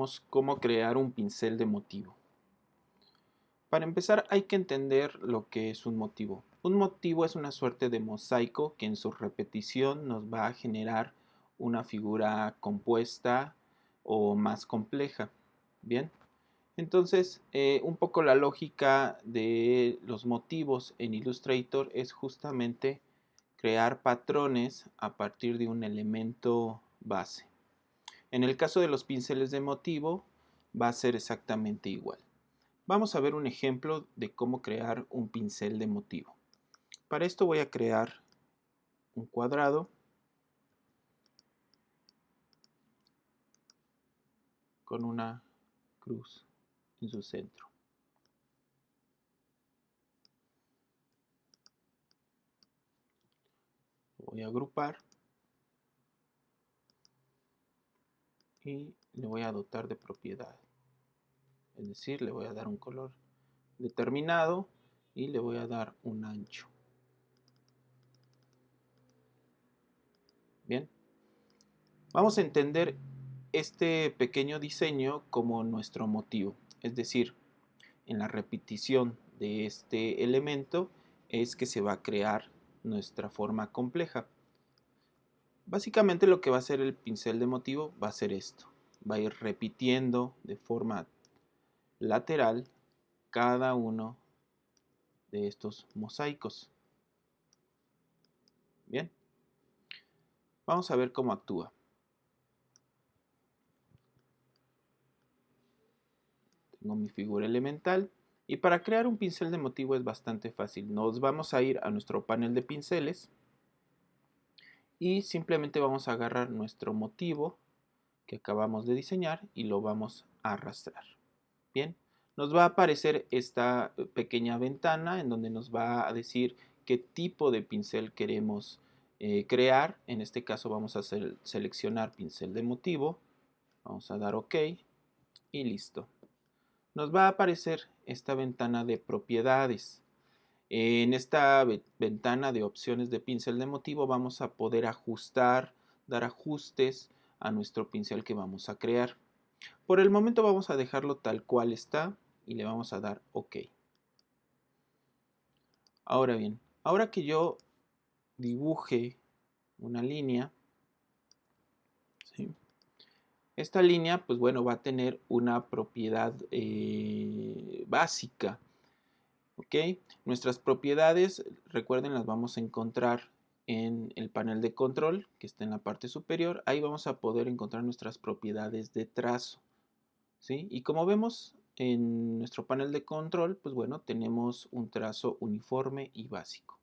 veremos cómo crear un pincel de motivo. Para empezar hay que entender lo que es un motivo. Un motivo es una suerte de mosaico que en su repetición nos va a generar una figura compuesta o más compleja. Bien, entonces un poco la lógica de los motivos en Illustrator es justamente crear patrones a partir de un elemento base. En el caso de los pinceles de motivo va a ser exactamente igual. Vamos a ver un ejemplo de cómo crear un pincel de motivo. Para esto voy a crear un cuadrado con una cruz en su centro. Lo voy a agrupar y le voy a dotar de propiedad. Es decir, le voy a dar un color determinado y le voy a dar un ancho. Bien, vamos a entender este pequeño diseño como nuestro motivo, es decir, en la repetición de este elemento es que se va a crear nuestra forma compleja. Básicamente lo que va a hacer el pincel de motivo va a ser esto, va a ir repitiendo de forma lateral cada uno de estos mosaicos. Bien, vamos a ver cómo actúa. Tengo mi figura elemental y para crear un pincel de motivo es bastante fácil. Nos vamos a ir a nuestro panel de pinceles y simplemente vamos a agarrar nuestro motivo que acabamos de diseñar y lo vamos a arrastrar. Bien, nos va a aparecer esta pequeña ventana en donde nos va a decir qué tipo de pincel queremos crear. En este caso vamos a seleccionar pincel de motivo, vamos a dar OK y listo. Nos va a aparecer esta ventana de propiedades. En esta ventana de opciones de pincel de motivo vamos a poder ajustar, dar ajustes a nuestro pincel que vamos a crear. Por el momento vamos a dejarlo tal cual está y le vamos a dar OK. Ahora bien, ahora que yo dibuje una línea, ¿sí? Esta línea, pues bueno, va a tener una propiedad básica. ¿Ok? Nuestras propiedades, recuerden, las vamos a encontrar en el panel de control, que está en la parte superior. Ahí vamos a poder encontrar nuestras propiedades de trazo. ¿Sí? Y como vemos en nuestro panel de control, pues bueno, tenemos un trazo uniforme y básico.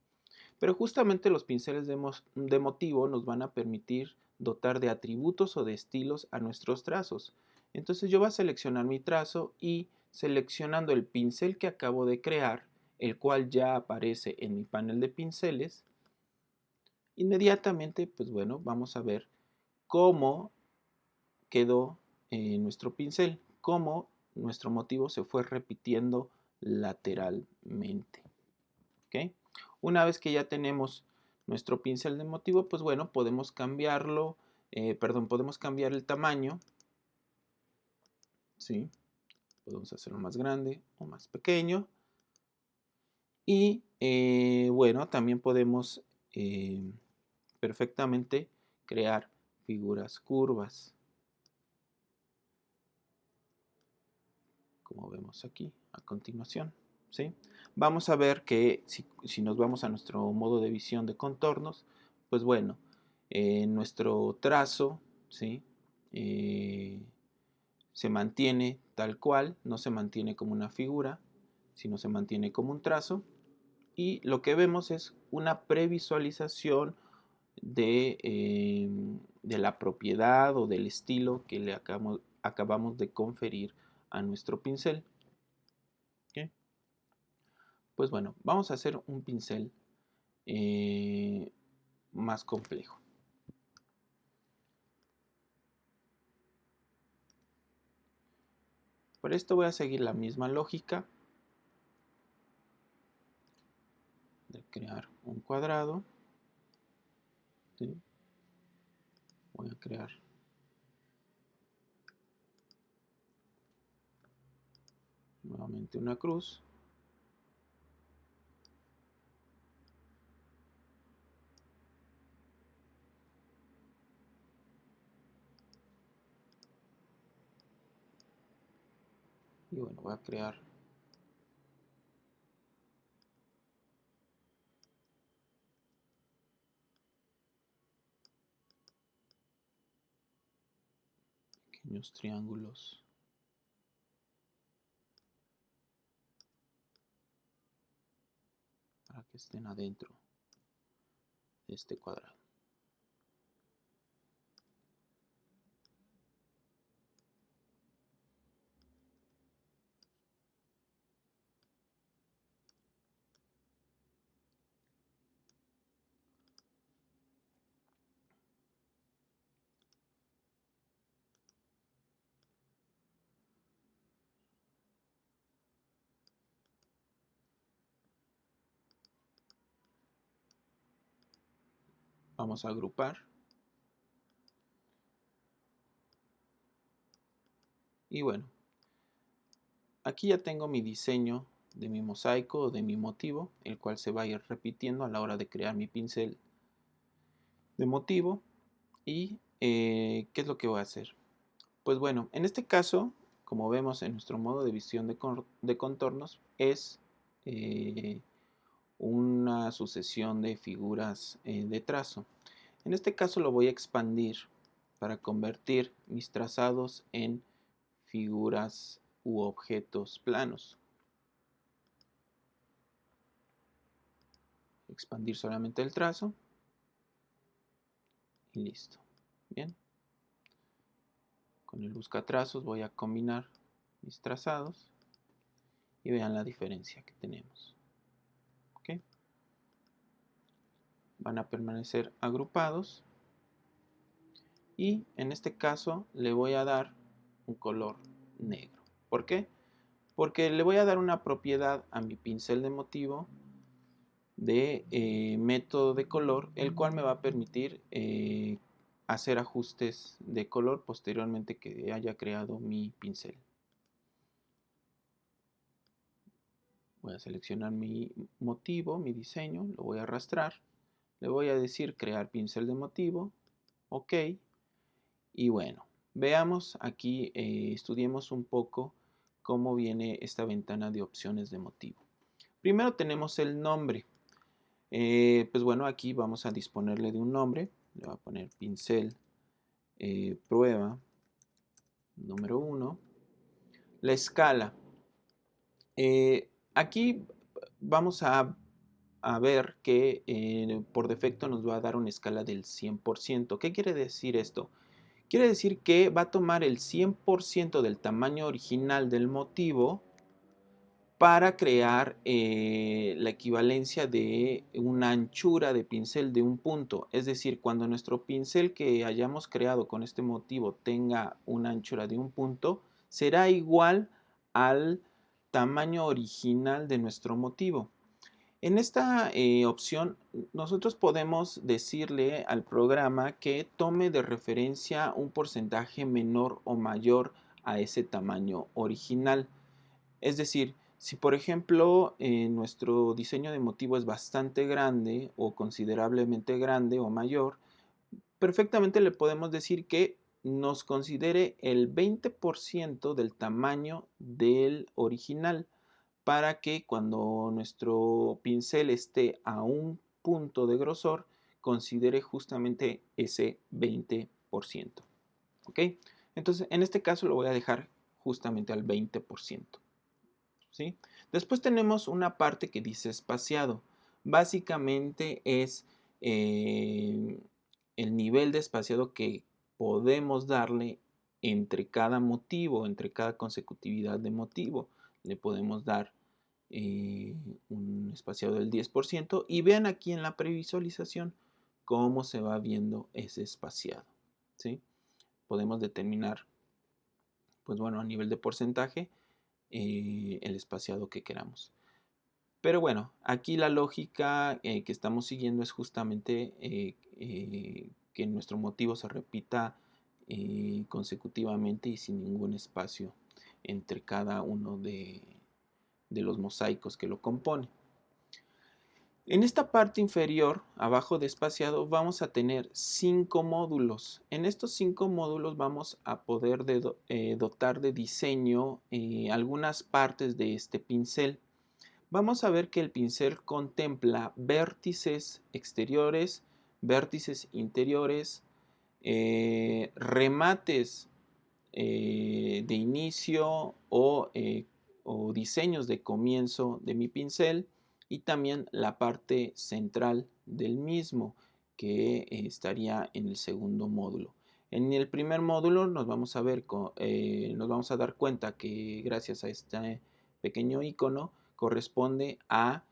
Pero justamente los pinceles de motivo nos van a permitir dotar de atributos o de estilos a nuestros trazos. Entonces yo voy a seleccionar mi trazo y seleccionando el pincel que acabo de crear, el cual ya aparece en mi panel de pinceles, inmediatamente, pues bueno, vamos a ver cómo quedó nuestro pincel, cómo nuestro motivo se fue repitiendo lateralmente. ¿Okay? Una vez que ya tenemos nuestro pincel de motivo, pues bueno, podemos cambiarlo, podemos cambiar el tamaño, ¿sí? Podemos hacerlo más grande o más pequeño. Y bueno, también podemos perfectamente crear figuras curvas, como vemos aquí a continuación. ¿Sí? Vamos a ver que si nos vamos a nuestro modo de visión de contornos, pues bueno, nuestro trazo, ¿sí? Se mantiene tal cual, no se mantiene como una figura, sino se mantiene como un trazo. Y lo que vemos es una previsualización de la propiedad o del estilo que le acabamos de conferir a nuestro pincel. ¿Okay? Pues bueno, vamos a hacer un pincel más complejo. Por esto voy a seguir la misma lógica de crear un cuadrado. ¿Sí? Voy a crear Nuevamente una cruz. Y bueno, voy a crear pequeños triángulos para que estén adentro de este cuadrado. Vamos a agrupar. Y bueno, aquí ya tengo mi diseño de mi mosaico o de mi motivo, el cual se va a ir repitiendo a la hora de crear mi pincel de motivo. ¿Y qué es lo que voy a hacer? Pues bueno, en este caso, como vemos en nuestro modo de visión de contornos, es una sucesión de figuras de trazo. En este caso lo voy a expandir para convertir mis trazados en figuras u objetos planos. Expandir solamente el trazo y listo. Bien. Con el buscatrazos voy a combinar mis trazados y vean la diferencia que tenemos. ¿Okay? Van a permanecer agrupados y en este caso le voy a dar un color negro. ¿Por qué? Porque le voy a dar una propiedad a mi pincel de motivo de método de color, el cual me va a permitir hacer ajustes de color posteriormente que haya creado mi pincel. Voy a seleccionar mi motivo, mi diseño, lo voy a arrastrar, le voy a decir crear pincel de motivo, ok, y bueno, veamos aquí, estudiemos un poco cómo viene esta ventana de opciones de motivo. Primero tenemos el nombre. Pues bueno, aquí vamos a disponerle de un nombre. Le voy a poner pincel prueba número 1. La escala. Aquí vamos a ver que por defecto nos va a dar una escala del 100%. ¿Qué quiere decir esto? Quiere decir que va a tomar el 100% del tamaño original del motivo para crear la equivalencia de una anchura de pincel de un punto. Es decir, cuando nuestro pincel que hayamos creado con este motivo tenga una anchura de un punto, será igual al tamaño original de nuestro motivo. En esta opción nosotros podemos decirle al programa que tome de referencia un porcentaje menor o mayor a ese tamaño original. Es decir, si por ejemplo nuestro diseño de motivo es bastante grande o considerablemente grande o mayor, perfectamente le podemos decir que nos considere el 20% del tamaño del original para que cuando nuestro pincel esté a un punto de grosor considere justamente ese 20%. ¿Ok? Entonces en este caso lo voy a dejar justamente al 20%. ¿Sí? Después tenemos una parte que dice espaciado. Básicamente es el nivel de espaciado que podemos darle entre cada motivo, entre cada consecutividad de motivo. Le podemos dar un espaciado del 10% y vean aquí en la previsualización cómo se va viendo ese espaciado. ¿Sí? Podemos determinar, pues bueno, a nivel de porcentaje, el espaciado que queramos. Pero bueno, aquí la lógica que estamos siguiendo es justamente que nuestro motivo se repita consecutivamente y sin ningún espacio entre cada uno de los mosaicos que lo componen. En esta parte inferior, abajo de espaciado, vamos a tener 5 módulos. En estos 5 módulos vamos a poder dotar de diseño algunas partes de este pincel. Vamos a ver que el pincel contempla vértices exteriores, vértices interiores, remates de inicio o diseños de comienzo de mi pincel, y también la parte central del mismo, que estaría en el segundo módulo. En el primer módulo nos vamos a dar cuenta que gracias a este pequeño icono corresponde a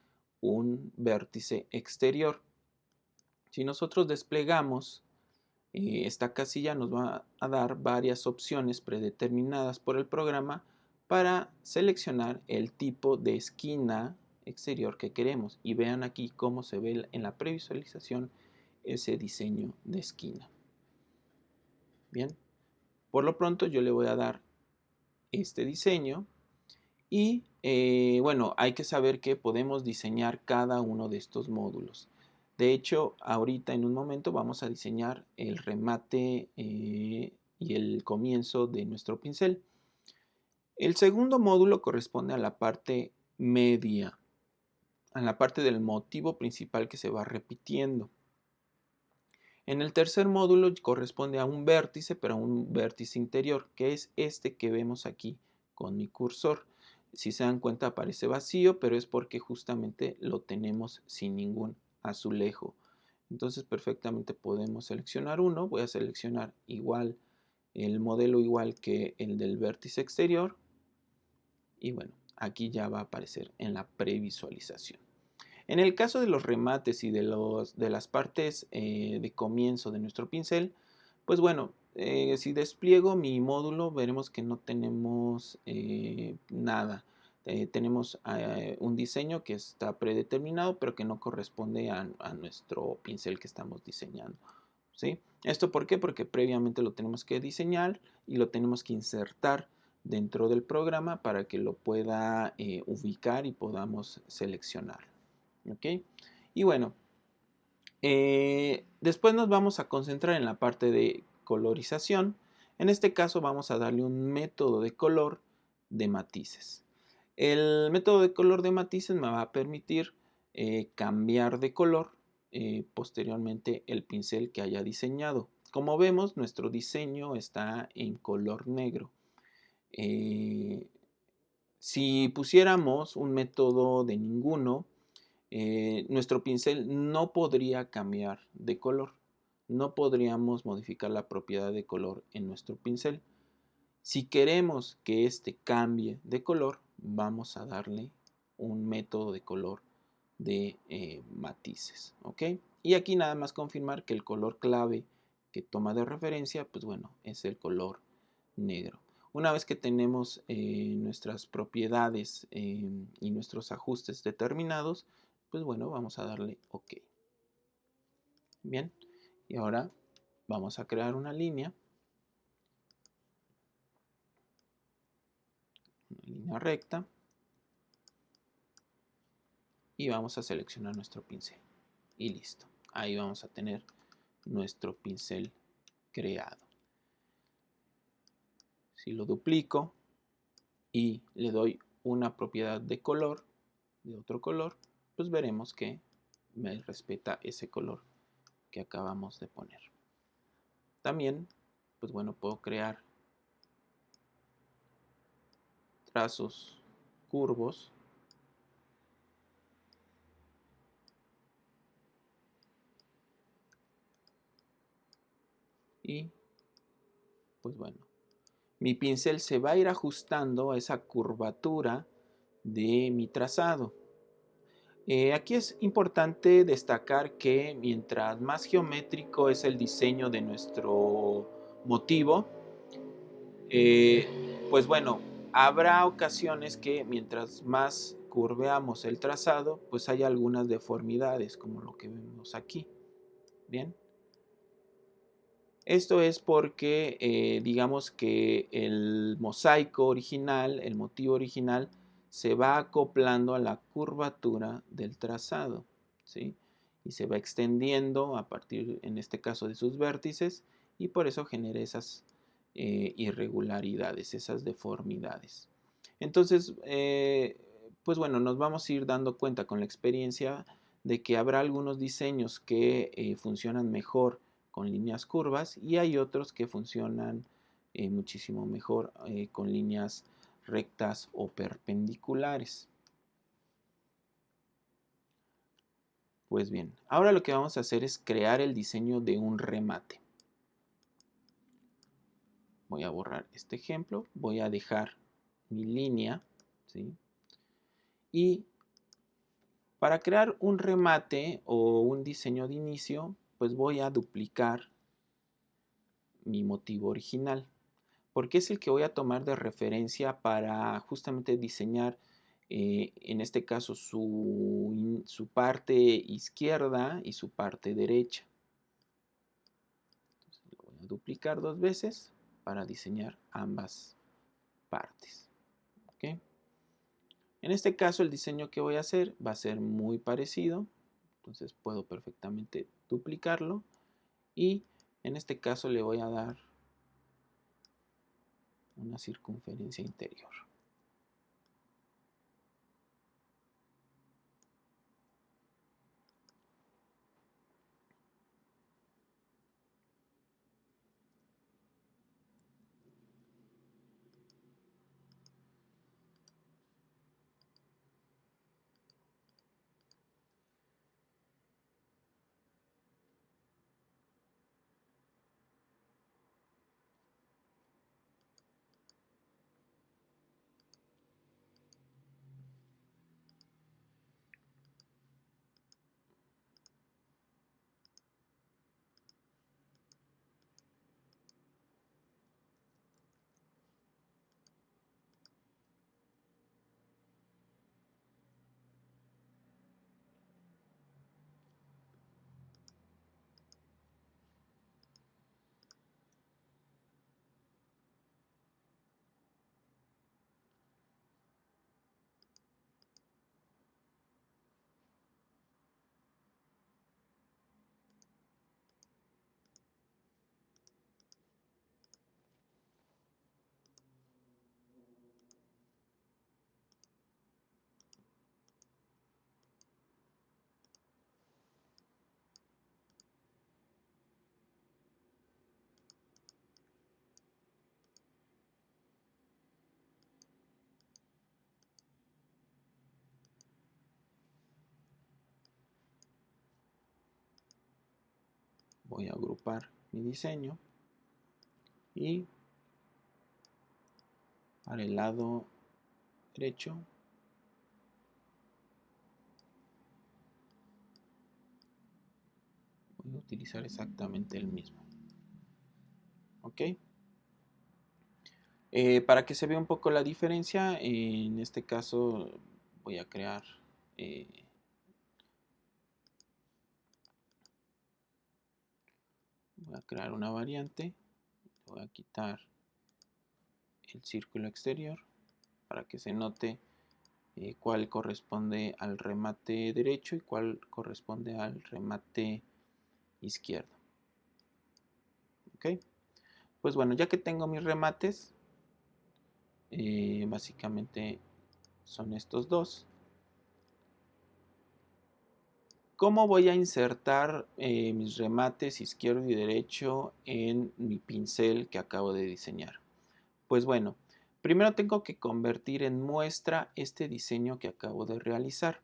un vértice exterior. Si nosotros desplegamos esta casilla, nos va a dar varias opciones predeterminadas por el programa para seleccionar el tipo de esquina exterior que queremos. Y vean aquí cómo se ve en la previsualización ese diseño de esquina. Bien, por lo pronto yo le voy a dar este diseño. Y bueno, hay que saber que podemos diseñar cada uno de estos módulos. De hecho, ahorita en un momento vamos a diseñar el remate y el comienzo de nuestro pincel. El segundo módulo corresponde a la parte media, a la parte del motivo principal que se va repitiendo. En el tercer módulo corresponde a un vértice, pero a un vértice interior, que es este que vemos aquí con mi cursor. Si se dan cuenta aparece vacío, pero es porque justamente lo tenemos sin ningún azulejo. Entonces perfectamente podemos seleccionar uno. Voy a seleccionar igual el modelo igual que el del vértice exterior. Y bueno, aquí ya va a aparecer en la previsualización. En el caso de los remates y de las partes de comienzo de nuestro pincel, pues bueno, si despliego mi módulo veremos que no tenemos nada. Tenemos un diseño que está predeterminado, pero que no corresponde a nuestro pincel que estamos diseñando, ¿sí? ¿Esto por qué? Porque previamente lo tenemos que diseñar y lo tenemos que insertar dentro del programa para que lo pueda ubicar y podamos seleccionar. ¿Ok? Y bueno, después nos vamos a concentrar en la parte de colorización. En este caso vamos a darle un método de color de matices. El método de color de matices me va a permitir cambiar de color posteriormente el pincel que haya diseñado. Como vemos, nuestro diseño está en color negro. Si pusiéramos un método de ninguno, nuestro pincel no podría cambiar de color. No podríamos modificar la propiedad de color en nuestro pincel. Si queremos que este cambie de color, vamos a darle un método de color de matices. ¿Ok? Y aquí nada más confirmar que el color clave que toma de referencia, pues bueno, es el color negro. Una vez que tenemos nuestras propiedades y nuestros ajustes determinados, pues bueno, vamos a darle OK. Bien, y ahora vamos a crear una línea recta, y vamos a seleccionar nuestro pincel. Y listo, ahí vamos a tener nuestro pincel creado. Si lo duplico y le doy una propiedad de color, de otro color, pues veremos que me respeta ese color que acabamos de poner. También, pues bueno, puedo crear trazos curvos y pues bueno, mi pincel se va a ir ajustando a esa curvatura de mi trazado. Aquí es importante destacar que mientras más geométrico es el diseño de nuestro motivo, pues bueno, habrá ocasiones que mientras más curveamos el trazado, pues hay algunas deformidades, como lo que vemos aquí. Bien. Esto es porque digamos que el mosaico original, el motivo original, se va acoplando a la curvatura del trazado, ¿sí? Y se va extendiendo a partir, en este caso, de sus vértices, y por eso genera esas irregularidades, esas deformidades. Entonces, pues bueno, nos vamos a ir dando cuenta con la experiencia de que habrá algunos diseños que funcionan mejor con líneas curvas y hay otros que funcionan muchísimo mejor con líneas rectas o perpendiculares. Pues bien, ahora lo que vamos a hacer es crear el diseño de un remate. Voy a borrar este ejemplo, voy a dejar mi línea, ¿sí? Y para crear un remate o un diseño de inicio, pues voy a duplicar mi motivo original, porque es el que voy a tomar de referencia para justamente diseñar, en este caso, su parte izquierda y su parte derecha. Entonces, lo voy a duplicar 2 veces para diseñar ambas partes. ¿Okay? En este caso, el diseño que voy a hacer va a ser muy parecido, entonces puedo perfectamente duplicarlo y en este caso le voy a dar una circunferencia interior. Voy a agrupar mi diseño y para el lado derecho voy a utilizar exactamente el mismo. ¿Ok? Para que se vea un poco la diferencia, en este caso voy a crear eh, una variante. Voy a quitar el círculo exterior para que se note cuál corresponde al remate derecho y cuál corresponde al remate izquierdo. ¿Ok? Pues bueno, ya que tengo mis remates, básicamente son estos dos. ¿Cómo voy a insertar mis remates izquierdo y derecho en mi pincel que acabo de diseñar? Pues bueno, primero tengo que convertir en muestra este diseño que acabo de realizar.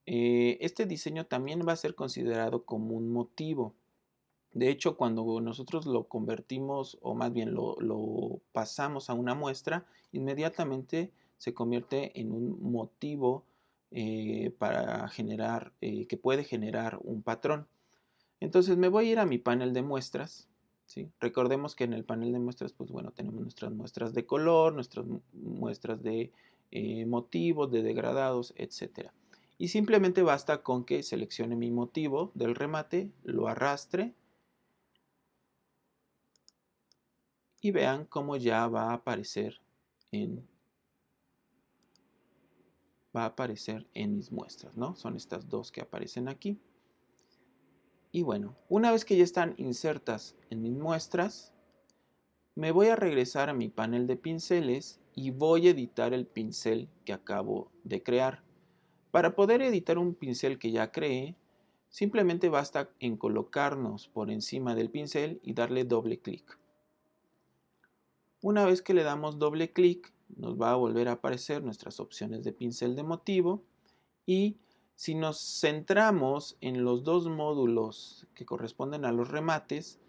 Este diseño también va a ser considerado como un motivo. De hecho, cuando nosotros lo convertimos, o más bien lo pasamos a una muestra, inmediatamente se convierte en un motivo para generar, que puede generar un patrón. Entonces me voy a ir a mi panel de muestras. ¿Sí? Recordemos que en el panel de muestras, pues bueno, tenemos nuestras muestras de color, nuestras muestras de motivos, de degradados, etcétera. Y simplemente basta con que seleccione mi motivo del remate, lo arrastre y vean cómo ya va a aparecer en va a aparecer en mis muestras, ¿no? Son estas dos que aparecen aquí. Y bueno, una vez que ya están insertas en mis muestras, me voy a regresar a mi panel de pinceles y voy a editar el pincel que acabo de crear. Para poder editar un pincel que ya creé, simplemente basta en colocarnos por encima del pincel y darle doble clic. Una vez que le damos doble clic, nos va a volver a aparecer nuestras opciones de pincel de motivo, y si nos centramos en los dos módulos que corresponden a los remates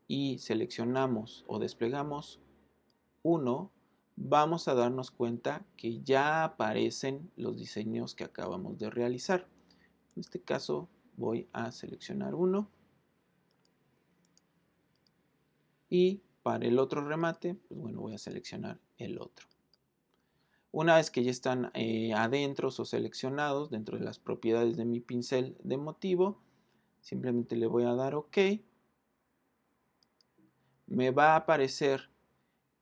y seleccionamos o desplegamos uno, vamos a darnos cuenta que ya aparecen los diseños que acabamos de realizar. En este caso voy a seleccionar uno y para el otro remate, pues bueno, voy a seleccionar el otro. Una vez que ya están adentro o seleccionados dentro de las propiedades de mi pincel de motivo, simplemente le voy a dar OK. Me va a aparecer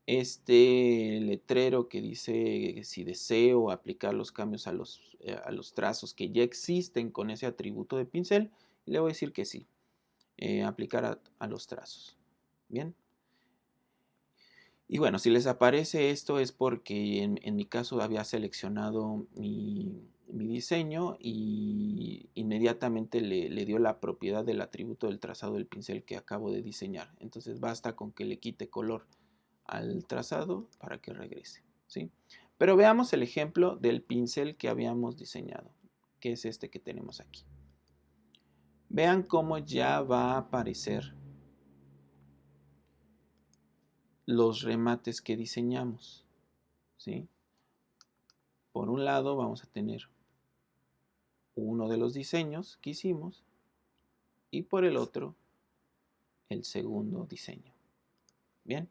este letrero que dice si deseo aplicar los cambios a los trazos que ya existen con ese atributo de pincel. Y le voy a decir que sí, aplicar a los trazos. Bien. Y bueno, si les aparece esto es porque en mi caso había seleccionado mi diseño y inmediatamente le dio la propiedad del atributo del trazado del pincel que acabo de diseñar. Entonces basta con que le quite color al trazado para que regrese, ¿sí? Pero veamos el ejemplo del pincel que habíamos diseñado, que es este que tenemos aquí. Vean cómo ya va a aparecer los remates que diseñamos, ¿sí? Por un lado vamos a tener uno de los diseños que hicimos y por el otro el segundo diseño. Bien,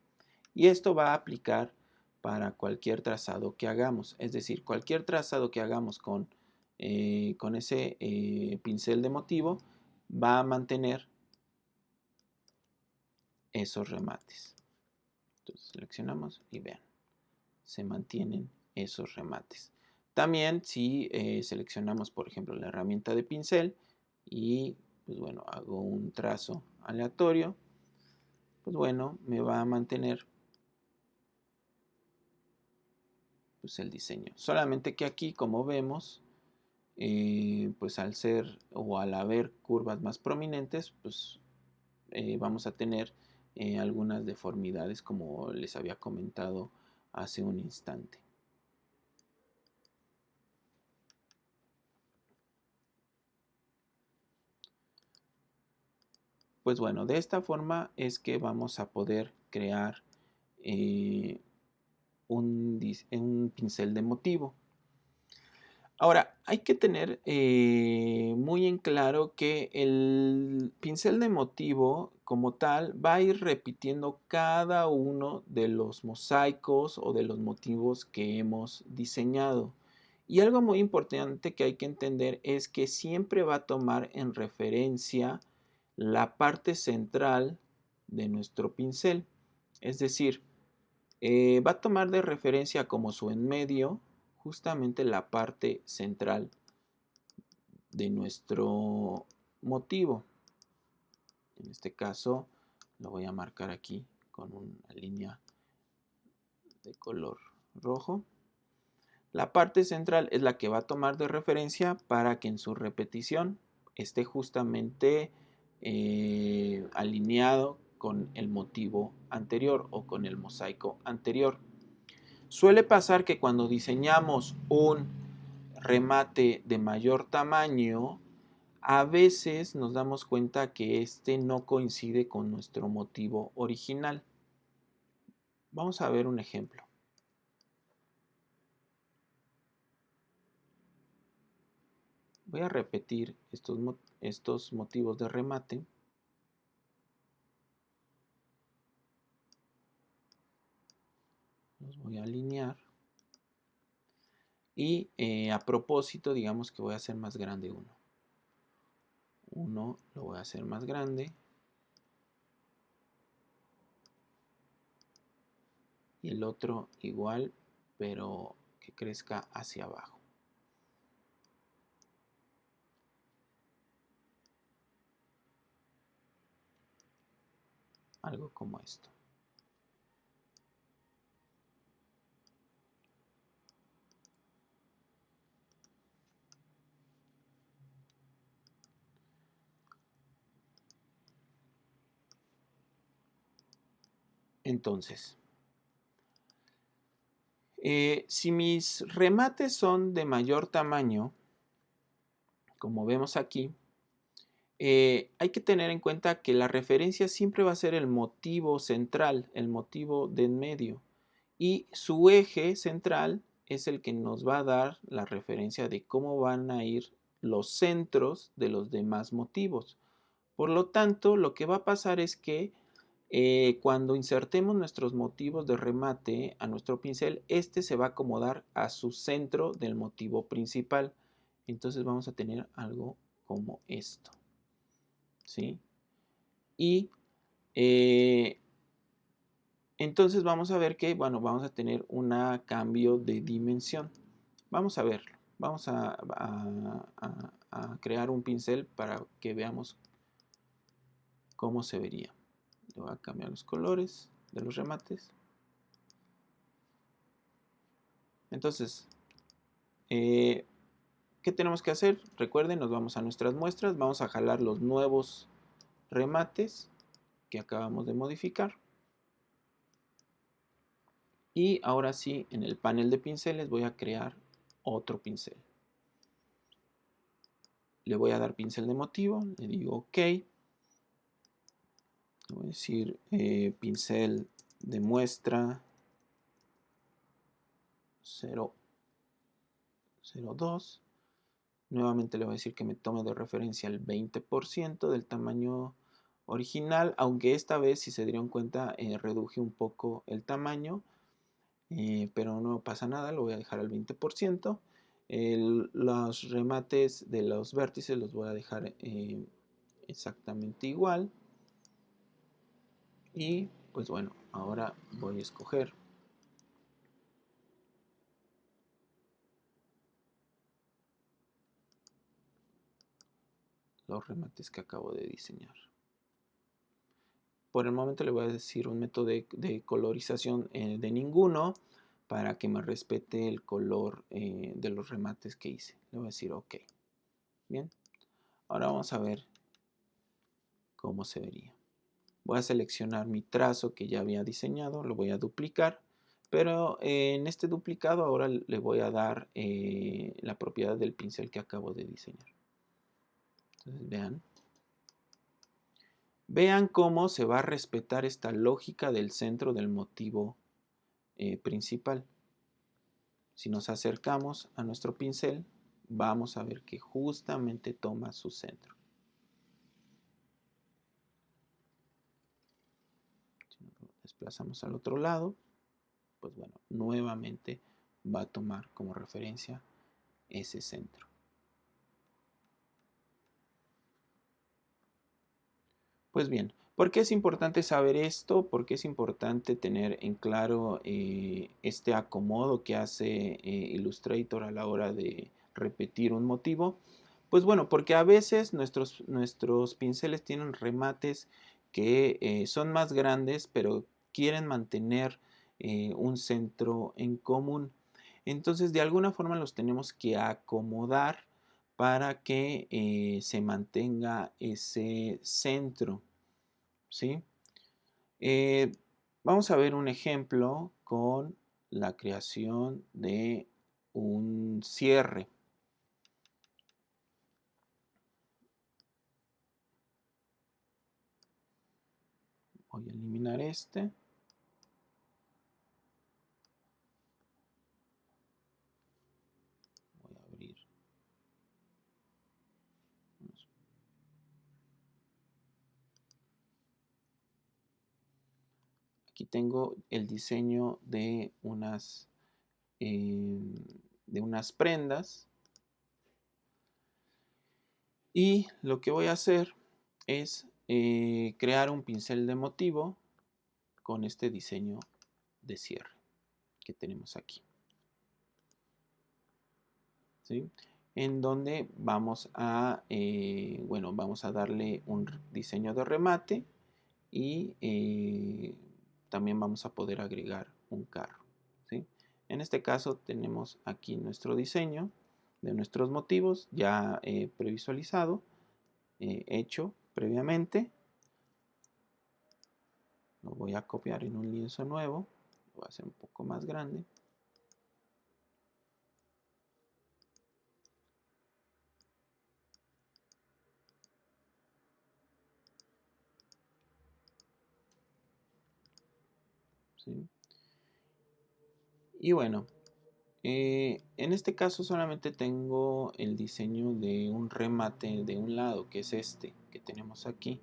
y esto va a aplicar para cualquier trazado que hagamos, es decir, cualquier trazado que hagamos con ese pincel de motivo va a mantener esos remates. Entonces seleccionamos y vean, se mantienen esos remates. También si seleccionamos, por ejemplo, la herramienta de pincel y, pues bueno, hago un trazo aleatorio, pues bueno, me va a mantener pues el diseño. Solamente que aquí, como vemos, pues al ser o al haber curvas más prominentes, pues vamos a tener algunas deformidades como les había comentado hace un instante. Pues bueno, de esta forma es que vamos a poder crear un pincel de motivo. Ahora, hay que tener muy en claro que el pincel de motivo como tal va a ir repitiendo cada uno de los mosaicos o de los motivos que hemos diseñado. Y algo muy importante que hay que entender es que siempre va a tomar en referencia la parte central de nuestro pincel. Es decir, va a tomar de referencia como su enmedio justamente la parte central de nuestro motivo. En este caso lo voy a marcar aquí con una línea de color rojo. La parte central es la que va a tomar de referencia para que en su repetición esté justamente alineado con el motivo anterior o con el mosaico anterior. Suele pasar que cuando diseñamos un remate de mayor tamaño, a veces nos damos cuenta que este no coincide con nuestro motivo original. Vamos a ver un ejemplo. Voy a repetir estos motivos de remate. Los voy a alinear. Y a propósito, digamos que voy a hacer más grande uno. Uno lo voy a hacer más grande. Y el otro igual, pero que crezca hacia abajo. algo como esto. Entonces, si mis remates son de mayor tamaño, como vemos aquí, hay que tener en cuenta que la referencia siempre va a ser el motivo central, el motivo de en medio. Y su eje central es el que nos va a dar la referencia de cómo van a ir los centros de los demás motivos. Por lo tanto, lo que va a pasar es que cuando insertemos nuestros motivos de remate a nuestro pincel, este se va a acomodar a su centro del motivo principal. Entonces vamos a tener algo como esto. ¿Sí? Y entonces vamos a ver que, bueno, vamos a tener un cambio de dimensión. Vamos a verlo. Vamos a crear un pincel para que veamos cómo se vería. Le voy a cambiar los colores de los remates. Entonces, ¿qué tenemos que hacer? Recuerden, nos vamos a nuestras muestras, vamos a jalar los nuevos remates que acabamos de modificar. Y ahora sí, en el panel de pinceles voy a crear otro pincel. Le voy a dar pincel de motivo, le digo OK. Le voy a decir pincel de muestra 002. Nuevamente le voy a decir que me tome de referencia el 20% del tamaño original, aunque esta vez, si se dieron cuenta, reduje un poco el tamaño, pero no pasa nada, lo voy a dejar al 20%. Los remates de los vértices los voy a dejar exactamente igual. Y pues bueno, ahora voy a escoger los remates que acabo de diseñar. Por el momento le voy a decir un método de colorización de ninguno para que me respete el color de los remates que hice. Le voy a decir OK. Bien, ahora vamos a ver cómo se vería. Voy a seleccionar mi trazo que ya había diseñado, lo voy a duplicar, pero en este duplicado ahora le voy a dar la propiedad del pincel que acabo de diseñar. Entonces vean cómo se va a respetar esta lógica del centro del motivo principal. Si nos acercamos a nuestro pincel, vamos a ver que justamente toma su centro. Si nos desplazamos al otro lado, pues bueno, nuevamente va a tomar como referencia ese centro. Pues bien, ¿por qué es importante saber esto? ¿Por qué es importante tener en claro este acomodo que hace Illustrator a la hora de repetir un motivo? Pues bueno, porque a veces nuestros pinceles tienen remates que son más grandes, pero quieren mantener un centro en común. Entonces, de alguna forma los tenemos que acomodar para que se mantenga ese centro, ¿sí? Eh, Vamos a ver un ejemplo con la creación de un cierre. Voy a eliminar este. Voy a abrir. Aquí tengo el diseño de unas prendas. Y lo que voy a hacer es crear un pincel de motivo con este diseño de cierre que tenemos aquí. ¿Sí? En donde vamos a, bueno, vamos a darle un diseño de remate y también vamos a poder agregar un carro, ¿sí? En este caso tenemos aquí nuestro diseño de nuestros motivos ya previsualizado, hecho previamente. Lo voy a copiar en un lienzo nuevo, lo voy a hacer un poco más grande. ¿Sí? Y bueno, en este caso solamente tengo el diseño de un remate de un lado, que es este que tenemos aquí.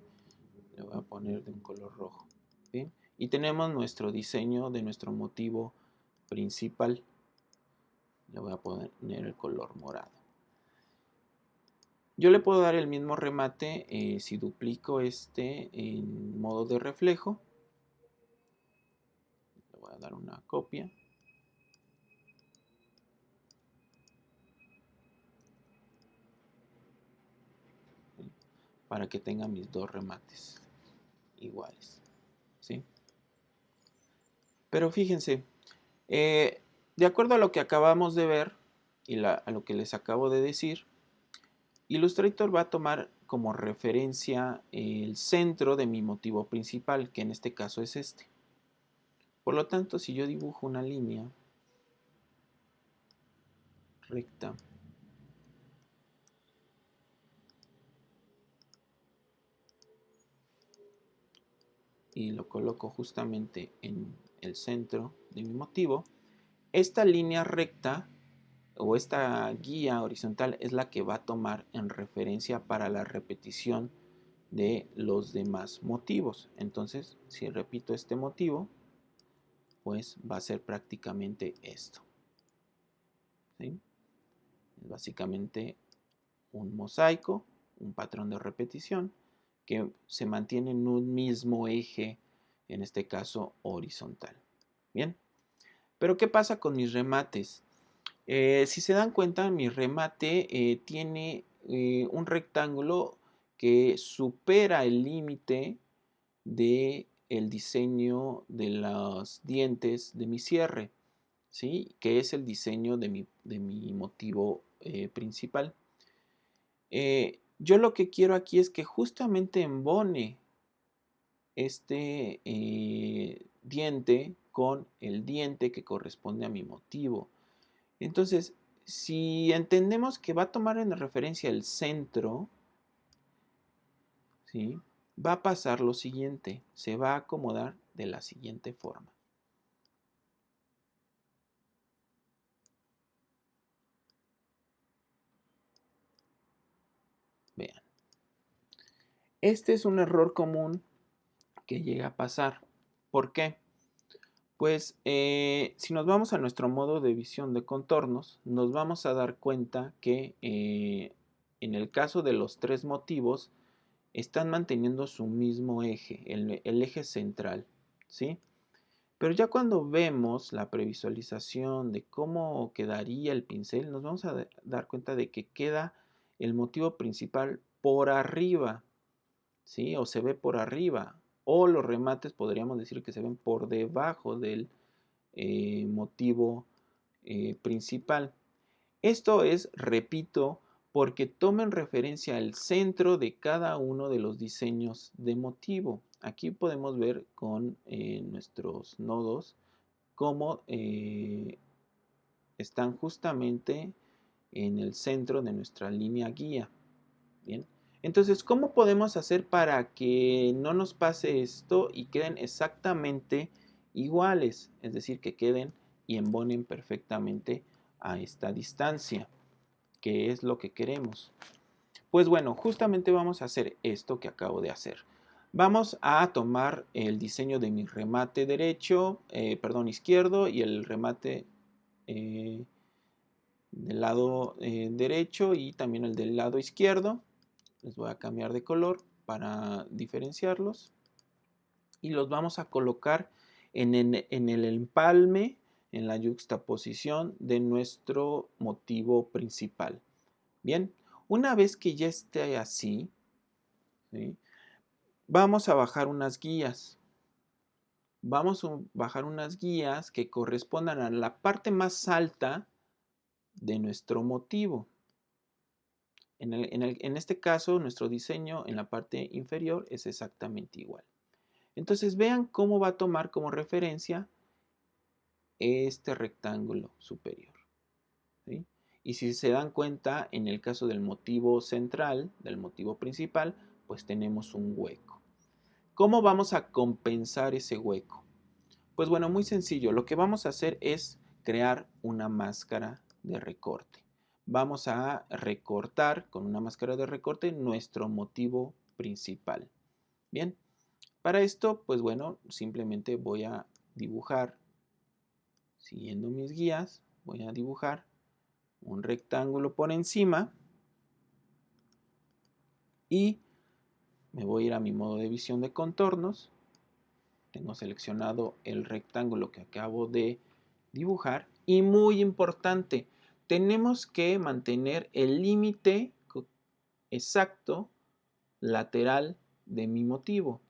Le voy a poner de un color rojo. ¿Bien? Y tenemos nuestro diseño de nuestro motivo principal. Le voy a poner el color morado. Yo le puedo dar el mismo remate si duplico este en modo de reflejo. Le voy a dar una copia. Para que tenga mis dos remates iguales, ¿sí? Pero fíjense, de acuerdo a lo que acabamos de ver y a lo que les acabo de decir, Illustrator va a tomar como referencia el centro de mi motivo principal, que en este caso es este. Por lo tanto, si yo dibujo una línea recta y lo coloco justamente en el centro de mi motivo, esta línea recta o esta guía horizontal es la que va a tomar en referencia para la repetición de los demás motivos. Entonces, si repito este motivo, pues va a ser prácticamente esto, ¿sí? Es básicamente un mosaico, un patrón de repetición que se mantiene en un mismo eje, en este caso horizontal. Bien, pero ¿qué pasa con mis remates? Si se dan cuenta, mi remate tiene un rectángulo que supera el límite de el diseño de los dientes de mi cierre, ¿sí? Que es el diseño de mi motivo principal. Yo lo que quiero aquí es que justamente embone este diente con el diente que corresponde a mi motivo. Entonces, si entendemos que va a tomar en referencia el centro, ¿sí? Va a pasar lo siguiente, se va a acomodar de la siguiente forma. Vean. Este es un error común que llega a pasar. ¿Por qué? Pues si nos vamos a nuestro modo de visión de contornos, nos vamos a dar cuenta que en el caso de los tres motivos, están manteniendo su mismo eje, el eje central, ¿sí? Pero ya cuando vemos la previsualización de cómo quedaría el pincel, nos vamos a dar cuenta de que queda el motivo principal por arriba, ¿sí? O se ve por arriba. O los remates podríamos decir que se ven por debajo del motivo principal. Esto es, repito, porque tomen referencia al centro de cada uno de los diseños de motivo. Aquí podemos ver con nuestros nodos cómo están justamente en el centro de nuestra línea guía. Bien. Entonces, ¿cómo podemos hacer para que no nos pase esto y queden exactamente iguales? Es decir, que queden y embonen perfectamente a esta distancia, que es lo que queremos. Pues bueno, justamente vamos a hacer esto que acabo de hacer. Vamos a tomar el diseño de mi remate derecho, perdón, izquierdo y el remate del lado derecho y también el del lado izquierdo. Les voy a cambiar de color para diferenciarlos y los vamos a colocar en el empalme, en la yuxtaposición de nuestro motivo principal. Bien, una vez que ya esté así, ¿sí? vamos a bajar unas guías. Vamos a bajar unas guías que correspondan a la parte más alta de nuestro motivo. En este caso, nuestro diseño en la parte inferior es exactamente igual. Entonces vean cómo va a tomar como referencia este rectángulo superior, ¿sí? Y si se dan cuenta, en el caso del motivo central, del motivo principal, pues tenemos un hueco. ¿Cómo vamos a compensar ese hueco? Pues bueno, muy sencillo. Lo que vamos a hacer es crear una máscara de recorte. Vamos a recortar con una máscara de recorte nuestro motivo principal. Bien, para esto, pues bueno, simplemente voy a dibujar, siguiendo mis guías, voy a dibujar un rectángulo por encima y me voy a ir a mi modo de visión de contornos. Tengo seleccionado el rectángulo que acabo de dibujar y muy importante, tenemos que mantener el límite exacto lateral de mi motivo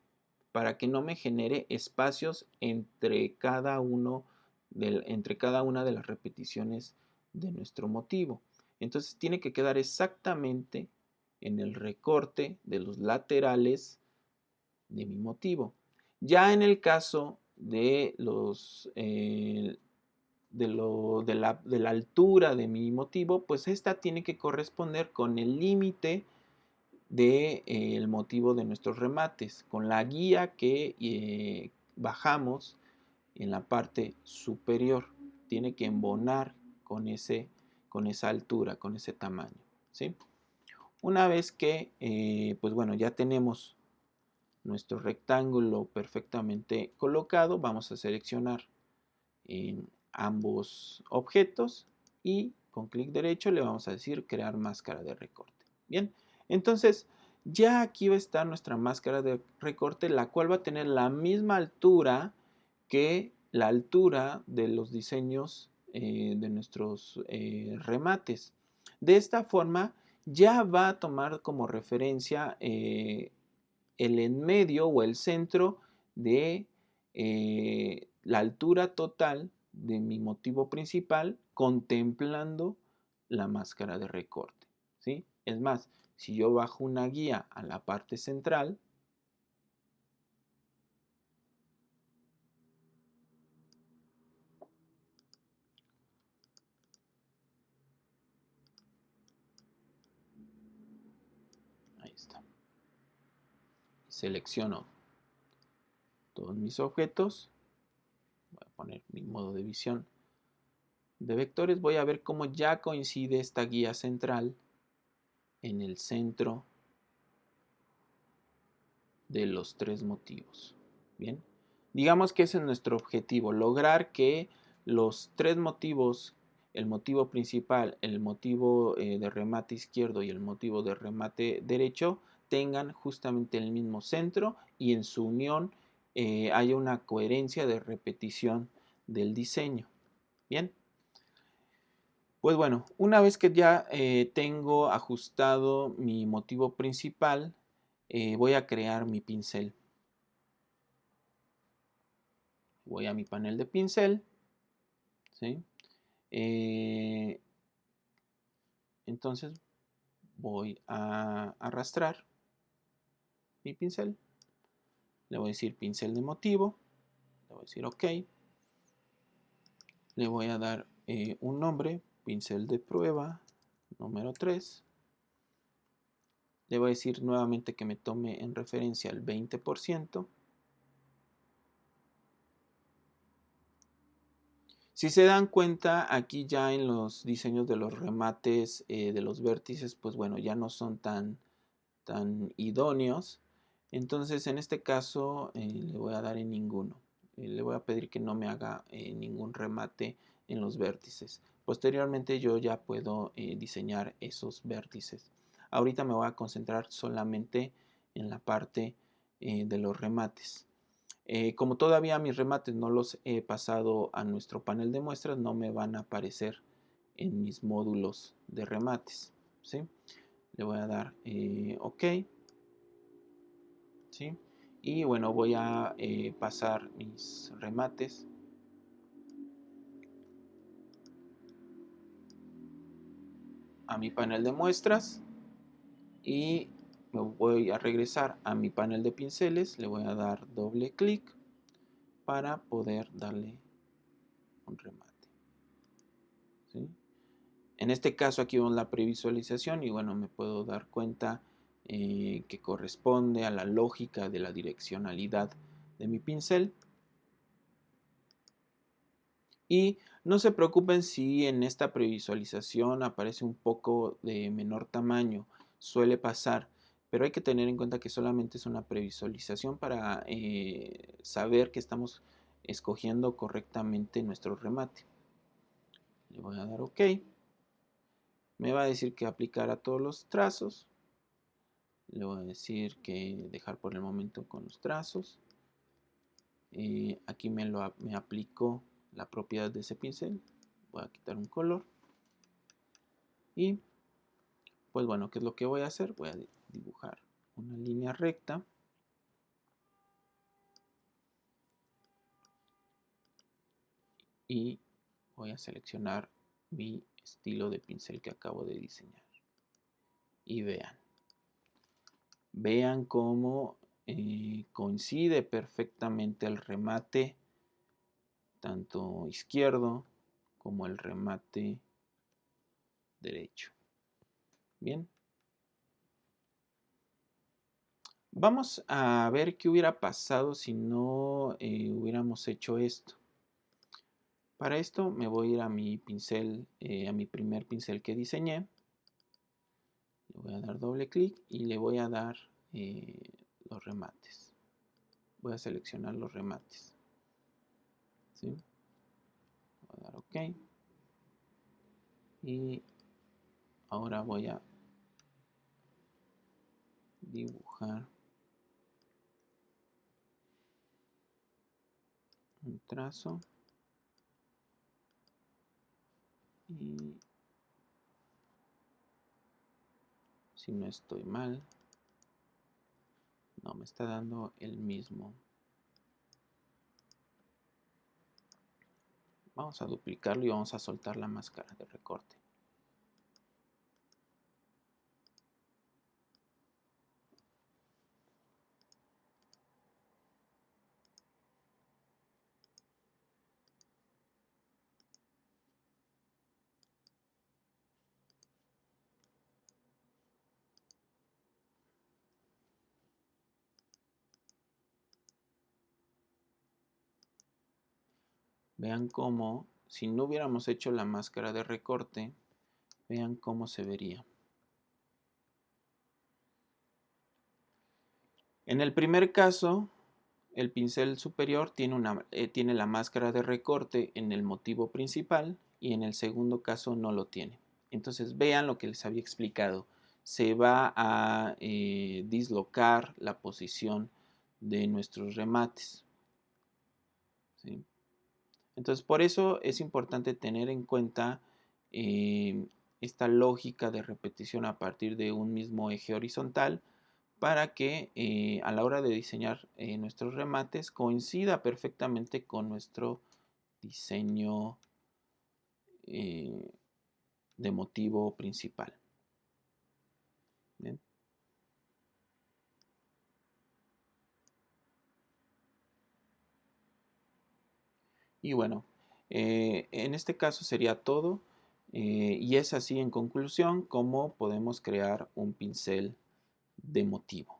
para que no me genere espacios entre cada una de las repeticiones de nuestro motivo. Entonces tiene que quedar exactamente en el recorte de los laterales de mi motivo. Ya en el caso de la altura de mi motivo, pues esta tiene que corresponder con el límite del motivo de nuestros remates, con la guía que bajamos en la parte superior. Tiene que embonar con esa altura, con ese tamaño, ¿sí? Una vez que, pues bueno, ya tenemos nuestro rectángulo perfectamente colocado, vamos a seleccionar en ambos objetos y con clic derecho le vamos a decir crear máscara de recorte. Bien, entonces ya aquí va a estar nuestra máscara de recorte, la cual va a tener la misma altura que la altura de los diseños de nuestros remates. De esta forma ya va a tomar como referencia el en medio o el centro de la altura total de mi motivo principal contemplando la máscara de recorte, ¿sí? Es más, si yo bajo una guía a la parte central, ahí está, selecciono todos mis objetos, voy a poner mi modo de visión de vectores, voy a ver cómo ya coincide esta guía central en el centro de los tres motivos. Bien, digamos que ese es nuestro objetivo, lograr que los tres motivos, el motivo principal, el motivo de remate izquierdo y el motivo de remate derecho, tengan justamente el mismo centro y en su unión haya una coherencia de repetición del diseño. Bien, pues bueno, una vez que ya tengo ajustado mi motivo principal, voy a crear mi pincel. Voy a mi panel de pincel, ¿sí? Entonces voy a arrastrar mi pincel, le voy a decir pincel de motivo, le voy a decir OK, le voy a dar un nombre, pincel de prueba número 3, le voy a decir nuevamente que me tome en referencia el 20%. Si se dan cuenta, aquí ya en los diseños de los remates de los vértices, pues bueno, ya no son tan idóneos. Entonces, en este caso, le voy a dar en ninguno. Le voy a pedir que no me haga ningún remate en los vértices. Posteriormente, yo ya puedo diseñar esos vértices. Ahorita me voy a concentrar solamente en la parte de los remates. Como todavía mis remates no los he pasado a nuestro panel de muestras, no me van a aparecer en mis módulos de remates, ¿sí? Le voy a dar OK, ¿sí? Y bueno, voy a pasar mis remates a mi panel de muestras y me voy a regresar a mi panel de pinceles. Le voy a dar doble clic para poder darle un remate, ¿sí? En este caso aquí vemos la previsualización y bueno, me puedo dar cuenta que corresponde a la lógica de la direccionalidad de mi pincel. Y no se preocupen si en esta previsualización aparece un poco de menor tamaño, suele pasar, pero hay que tener en cuenta que solamente es una previsualización para saber que estamos escogiendo correctamente nuestro remate. Le voy a dar OK. Me va a decir que aplicar a todos los trazos. Le voy a decir que dejar por el momento con los trazos. Aquí me aplicó la propiedad de ese pincel. Voy a quitar un color. Y pues bueno, ¿qué es lo que voy a hacer? Voy a dibujar una línea recta. Y voy a seleccionar mi estilo de pincel que acabo de diseñar. Y vean cómo coincide perfectamente el remate tanto izquierdo como el remate derecho. Bien. Vamos a ver qué hubiera pasado si no hubiéramos hecho esto. Para esto me voy a ir a mi pincel, a mi primer pincel que diseñé. Le voy a dar doble clic y le voy a dar los remates. Voy a seleccionar los remates. ¿Sí? Voy a dar OK. Y ahora voy a dibujar un trazo. Y si no estoy mal, no, me está dando el mismo. Vamos a duplicarlo y vamos a soltar la máscara de recorte. Vean cómo, si no hubiéramos hecho la máscara de recorte, vean cómo se vería. En el primer caso, el pincel superior tiene la máscara de recorte en el motivo principal y en el segundo caso no lo tiene. Entonces vean lo que les había explicado. Se va a dislocar la posición de nuestros remates, ¿sí? Entonces por eso es importante tener en cuenta esta lógica de repetición a partir de un mismo eje horizontal para que a la hora de diseñar nuestros remates coincida perfectamente con nuestro diseño de motivo principal. ¿Bien? Y bueno, en este caso sería todo. Y es así en conclusión como podemos crear un pincel de motivo.